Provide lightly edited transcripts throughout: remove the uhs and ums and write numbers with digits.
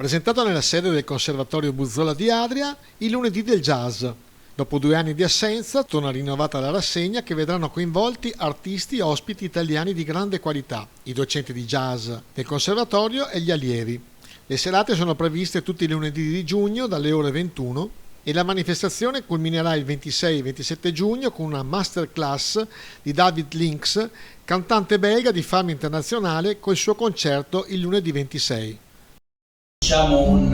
presentato nella sede del Conservatorio Buzzola di Adria il lunedì del jazz. Dopo 2 anni di assenza torna rinnovata la rassegna che vedranno coinvolti artisti e ospiti italiani di grande qualità, i docenti di jazz del Conservatorio e gli allievi. Le serate sono previste tutti i lunedì di giugno dalle ore 21 e la manifestazione culminerà il 26 e 27 giugno con una masterclass di David Lynx, cantante belga di fama internazionale, col suo concerto il lunedì 26. Diciamo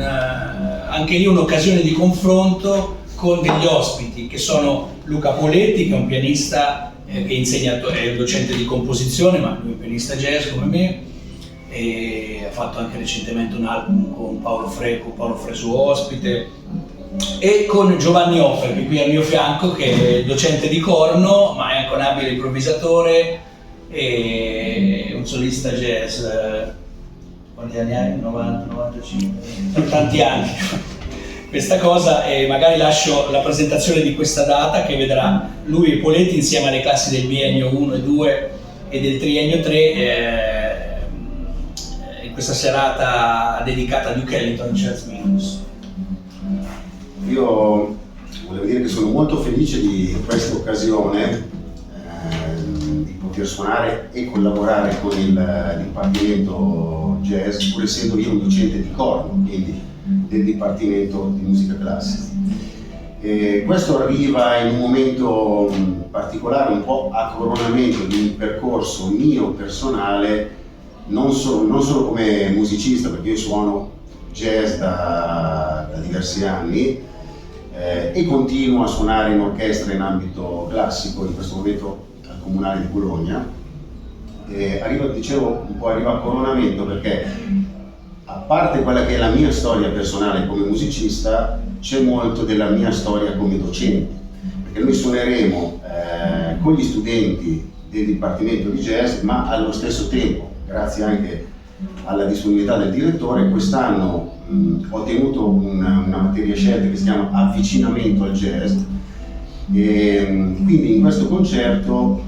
anche lì un'occasione di confronto con degli ospiti che sono Luca Poletti, che è un pianista che insegna, è docente di composizione, ma lui è un pianista jazz come me, e ha fatto anche recentemente un album con Paolo Fresu ospite, e con Giovanni Offer, che è qui al mio fianco, che è docente di corno, ma è anche un abile improvvisatore e un solista jazz. Quanti anni hai? 90, 95? Per tanti anni questa cosa, e magari lascio la presentazione di questa data che vedrà lui e Poletti insieme alle classi del biennio 1 e 2 e del triennio 3 in questa serata dedicata a Duke Ellington Jazz Mingus. Io volevo dire che sono molto felice di questa occasione di poter suonare e collaborare con il Dipartimento Jazz, pur essendo io un docente di corno, quindi del Dipartimento di Musica Classica. E questo arriva in un momento particolare, un po' a coronamento di un percorso mio personale, non solo come musicista, perché io suono jazz da diversi anni e continuo a suonare in orchestra in ambito classico, in questo momento al Comunale di Bologna. Arriva a coronamento perché, a parte quella che è la mia storia personale come musicista, c'è molto della mia storia come docente, perché noi suoneremo con gli studenti del Dipartimento di Jazz, ma allo stesso tempo, grazie anche alla disponibilità del direttore, quest'anno ho tenuto una materia scelta che si chiama Avvicinamento al Jazz, e quindi in questo concerto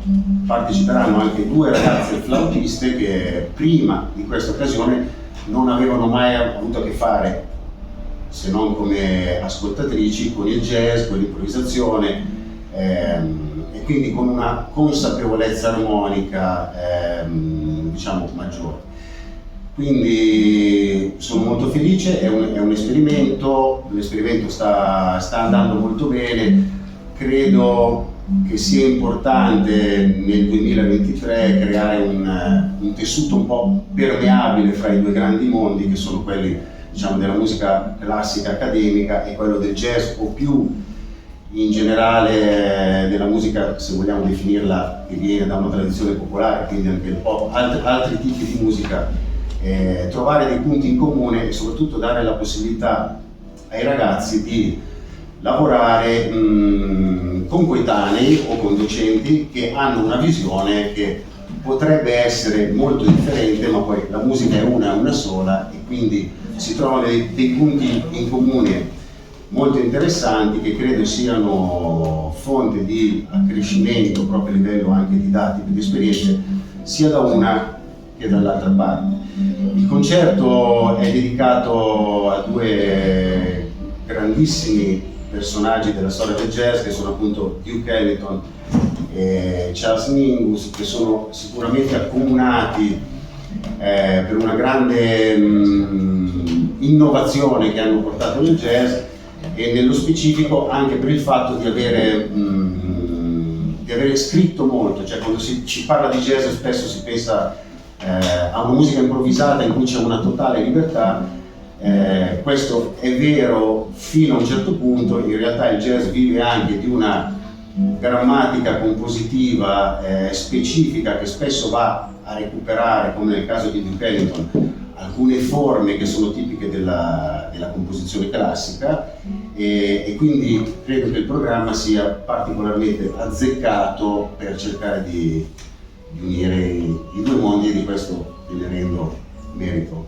parteciperanno anche 2 ragazze flautiste che prima di questa occasione non avevano mai avuto a che fare, se non come ascoltatrici, con il jazz, con l'improvvisazione, e quindi con una consapevolezza armonica diciamo maggiore. Quindi sono molto felice, è un esperimento, l'esperimento sta andando molto bene. Credo che sia importante nel 2023 creare un tessuto un po' permeabile fra i 2 grandi mondi, che sono quelli, diciamo, della musica classica accademica e quello del jazz, o più in generale della musica, se vogliamo definirla, che viene da una tradizione popolare, quindi anche un po' altri tipi di musica, trovare dei punti in comune e soprattutto dare la possibilità ai ragazzi di lavorare con coetanei o con docenti che hanno una visione che potrebbe essere molto differente, ma poi la musica è una sola, e quindi si trovano dei punti in comune molto interessanti, che credo siano fonte di accrescimento proprio a livello anche didattico e di esperienze, sia da una che dall'altra parte. Il concerto è dedicato a 2 grandissimi personaggi della storia del jazz, che sono appunto Duke Ellington e Charles Mingus, che sono sicuramente accomunati per una grande innovazione che hanno portato nel jazz, e nello specifico anche per il fatto di avere scritto molto. Cioè, quando ci parla di jazz spesso si pensa a una musica improvvisata in cui c'è una totale libertà. Questo è vero fino a un certo punto. In realtà il jazz vive anche di una grammatica compositiva specifica, che spesso va a recuperare, come nel caso di Duke Ellington, alcune forme che sono tipiche della composizione classica, e quindi credo che il programma sia particolarmente azzeccato per cercare di unire i 2 mondi, e di questo gliene rendo merito.